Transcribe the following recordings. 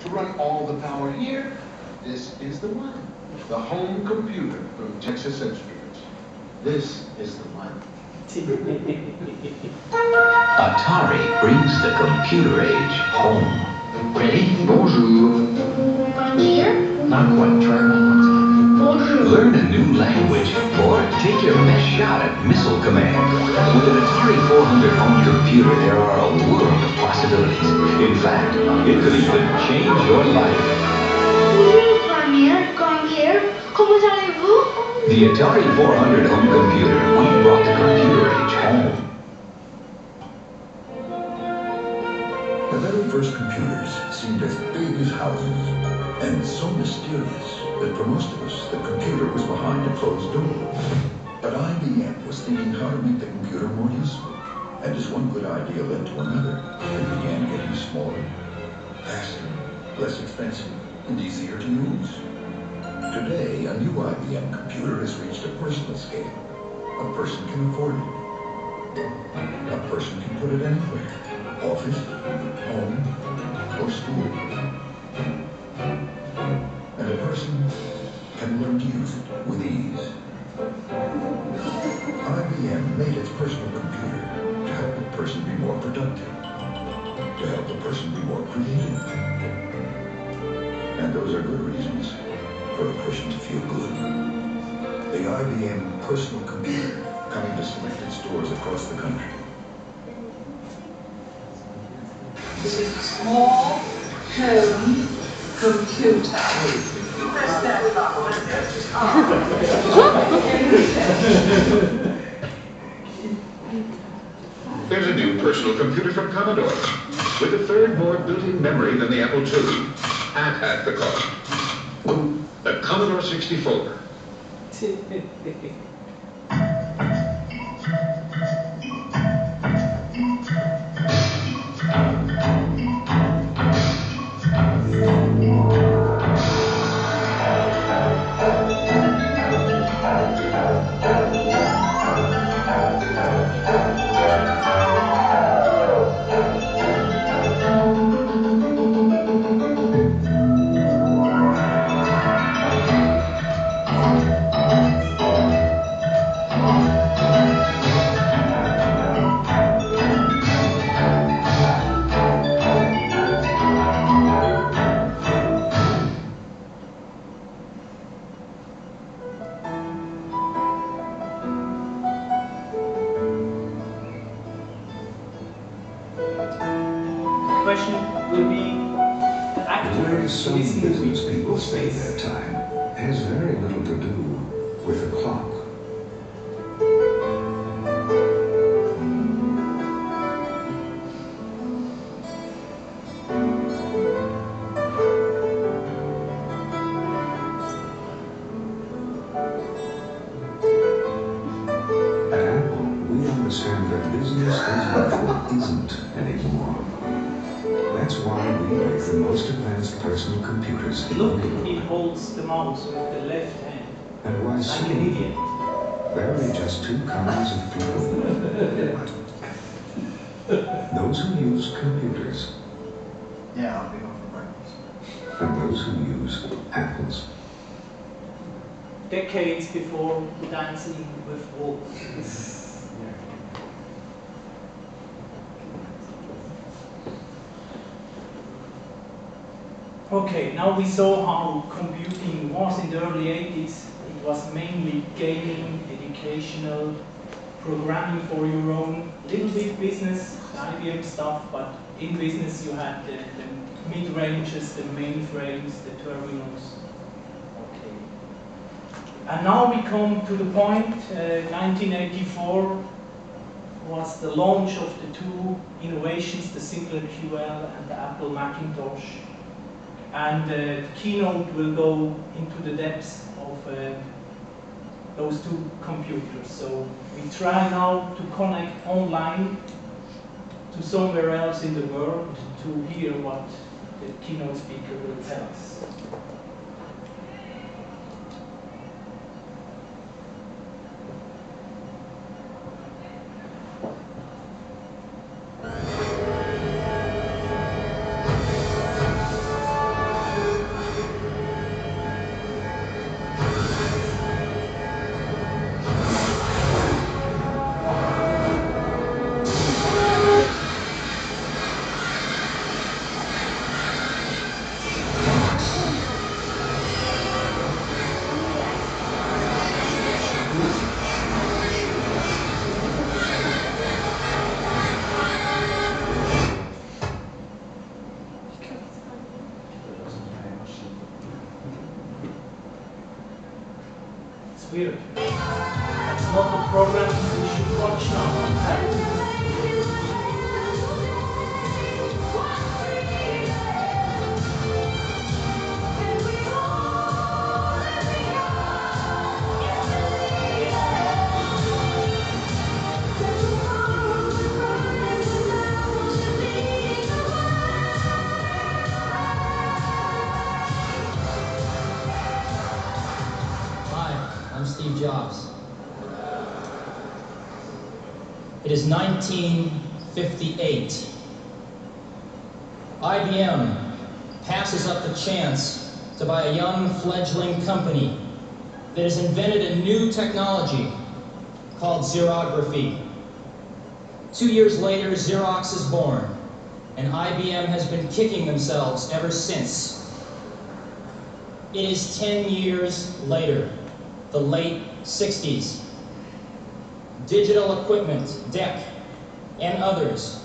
To run all the power here, this is the one. The home computer from Texas Instruments. This is the one. Atari brings the computer age home. Ready? Bonjour. Here? Not quite. Try one more time. Bonjour. Learn a new language or take your best shot at missile command. With an Atari 400 home computer, there are a world of possibilities. In fact, it could even change your life. Bonjour, Premier. Come here. Comment allez-vous? The Atari 400 home computer, we brought the computer age home. The very first computers seemed as big as houses and so mysterious that for most of us, the computer was behind a closed door. But IBM was thinking how to make the computer more useful. And as one good idea led to another, it began getting smaller, faster, less expensive, and easier to use. Today, a new IBM computer has reached a personal scale. A person can afford it. A person can put it anywhere. Office, home, or school. And a person can learn to use it with ease. IBM made its personal computer to help the person be more productive, to help the person be more creative. And those are good reasons for a person to feel good. The IBM personal computer coming to selected stores across the country. This is a small home computer. You press that button. There's a new personal computer from Commodore, with a third more built-in memory than the Apple II, at half the cost. The Commodore 64. The way some business people spend their time has very little to do with a clock. At Apple, we understand that business as usual isn't anymore. That's why we make the most advanced personal computers in the Look, world. he holds the mouse with the left hand, And why like so? an idiot. There are just two kinds of people. Those who use computers. Yeah, I'll be home for breakfast. And those who use apples. Decades before Dancing with Wolves. Okay, now we saw how computing was in the early 80s. It was mainly gaming, educational, programming for your own, little bit business, IBM stuff, but in business you had the mid-ranges, the mainframes, the terminals. Okay. And now we come to the point, 1984 was the launch of the two innovations, the Sinclair QL and the Apple Macintosh. And the keynote will go into the depths of those two computers. So we try now to connect online to somewhere else in the world to hear what the keynote speaker will tell us. That's weird. That's not the program we should watch now. I'm Steve Jobs. It is 1958. IBM passes up the chance to buy a young fledgling company that has invented a new technology called xerography. 2 years later, Xerox is born, and IBM has been kicking themselves ever since. It is 10 years later. The late 60s. Digital Equipment, DEC, and others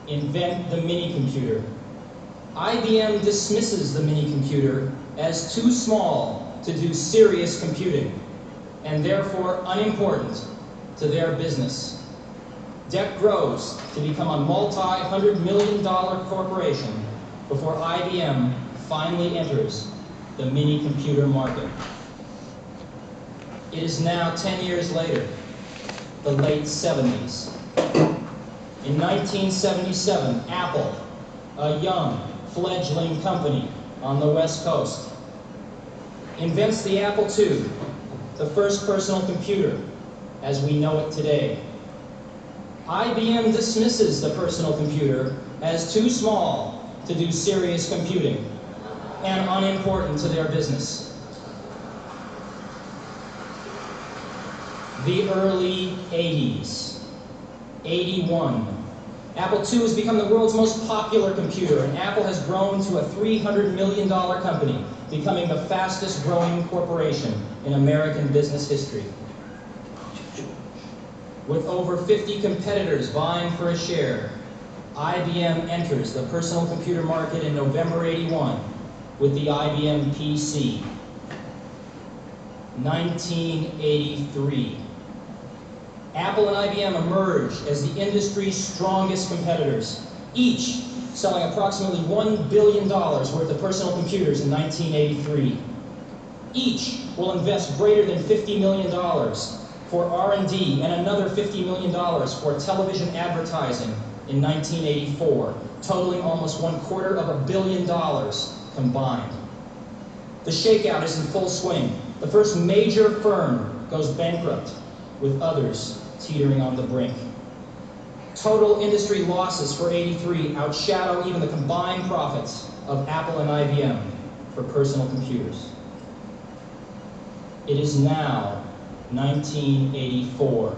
invent the mini-computer. IBM dismisses the mini-computer as too small to do serious computing, and therefore unimportant to their business. DEC grows to become a multi-hundred-million-dollar corporation before IBM finally enters the mini-computer market. It is now 10 years later, the late 70s. In 1977, Apple, a young, fledgling company on the West Coast, invents the Apple II, the first personal computer as we know it today. IBM dismisses the personal computer as too small to do serious computing and unimportant to their business. The early 80s. 81. Apple II has become the world's most popular computer, and Apple has grown to a $300 million company, becoming the fastest growing corporation in American business history. With over 50 competitors vying for a share, IBM enters the personal computer market in November 81 with the IBM PC. 1983. Apple and IBM emerge as the industry's strongest competitors, each selling approximately $1 billion worth of personal computers in 1983. Each will invest greater than $50 million for R&D and another $50 million for television advertising in 1984, totaling almost $250 million combined. The shakeout is in full swing. The first major firm goes bankrupt, with others teetering on the brink. Total industry losses for 83 outshadow even the combined profits of Apple and IBM for personal computers. It is now 1984.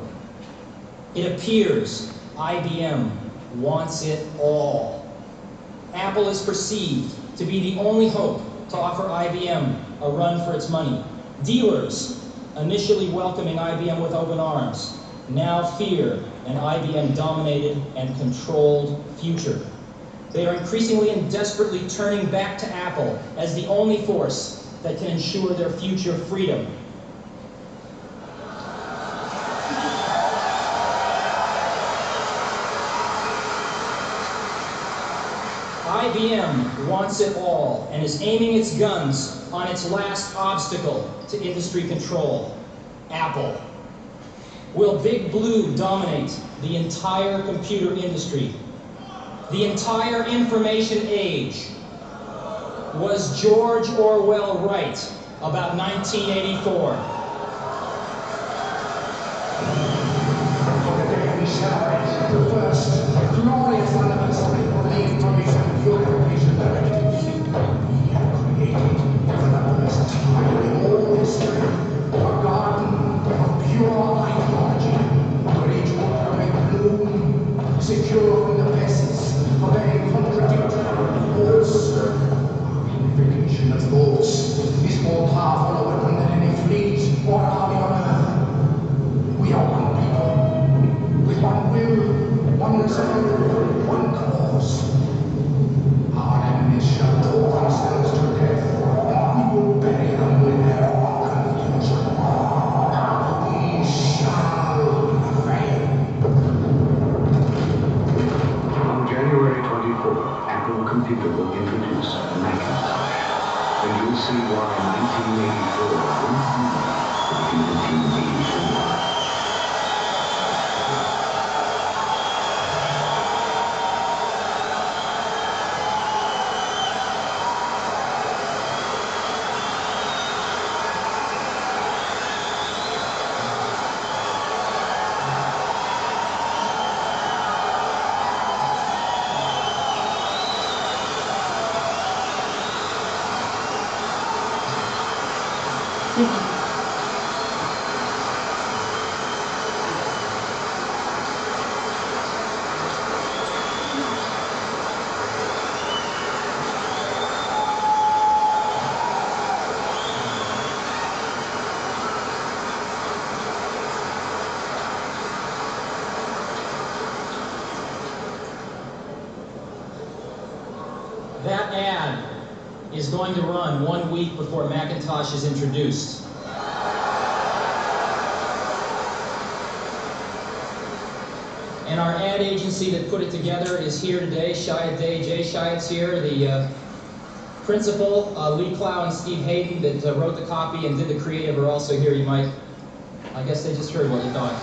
It appears IBM wants it all. Apple is perceived to be the only hope to offer IBM a run for its money. Dealers, initially welcoming IBM with open arms, now fear an IBM-dominated and controlled future. They are increasingly and desperately turning back to Apple as the only force that can ensure their future freedom. IBM wants it all and is aiming its guns on its last obstacle to industry control, Apple. Will Big Blue dominate the entire computer industry? The entire information age? Was George Orwell right about 1984? On the day we celebrate the first glorious anniversary of the information purification directives, we have created for the first time in all history a garden of pure ideology, ready to make bloom, secure from the pests of any contradictory thoughts. Our unification of thoughts is more powerful a weapon than any fleet or army on earth. We are one people, with one will, one resolve. to see why 1984 won't be 1984. That ad is going to run 1 week before Macintosh is introduced. And our ad agency that put it together is here today. Shyatt Day, Jay Shyatt's here. The principal, Lee Clow and Steve Hayden, that wrote the copy and did the creative, are also here. You might, I guess they just heard what you thought.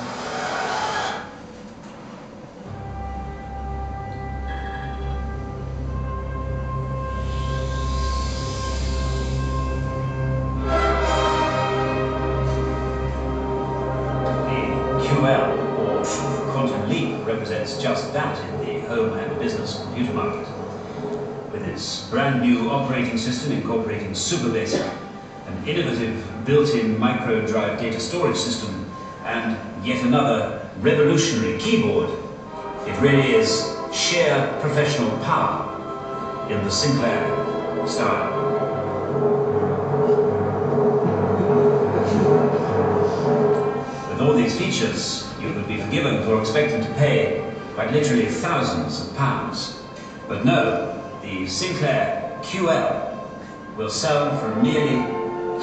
QL, or Quantum Leap, represents just that in the home and business computer market. With its brand new operating system incorporating SuperBasic, an innovative built-in micro-drive data storage system, and yet another revolutionary keyboard, it really is sheer professional power in the Sinclair style. With all these features, you would be forgiven for expecting to pay quite literally thousands of pounds. But no, the Sinclair QL will sell for merely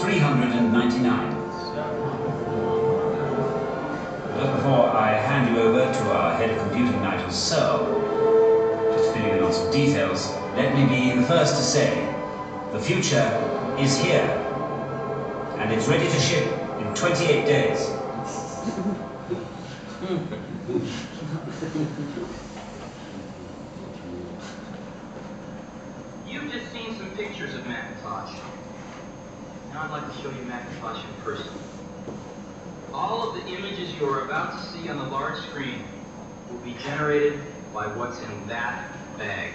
$399. But before I hand you over to our head of computing, Nigel Searle, just filling in on some details, let me be the first to say, the future is here, and it's ready to ship in 28 days. You've just seen some pictures of Macintosh. Now I'd like to show you Macintosh in person. All of the images you are about to see on the large screen will be generated by what's in that bag.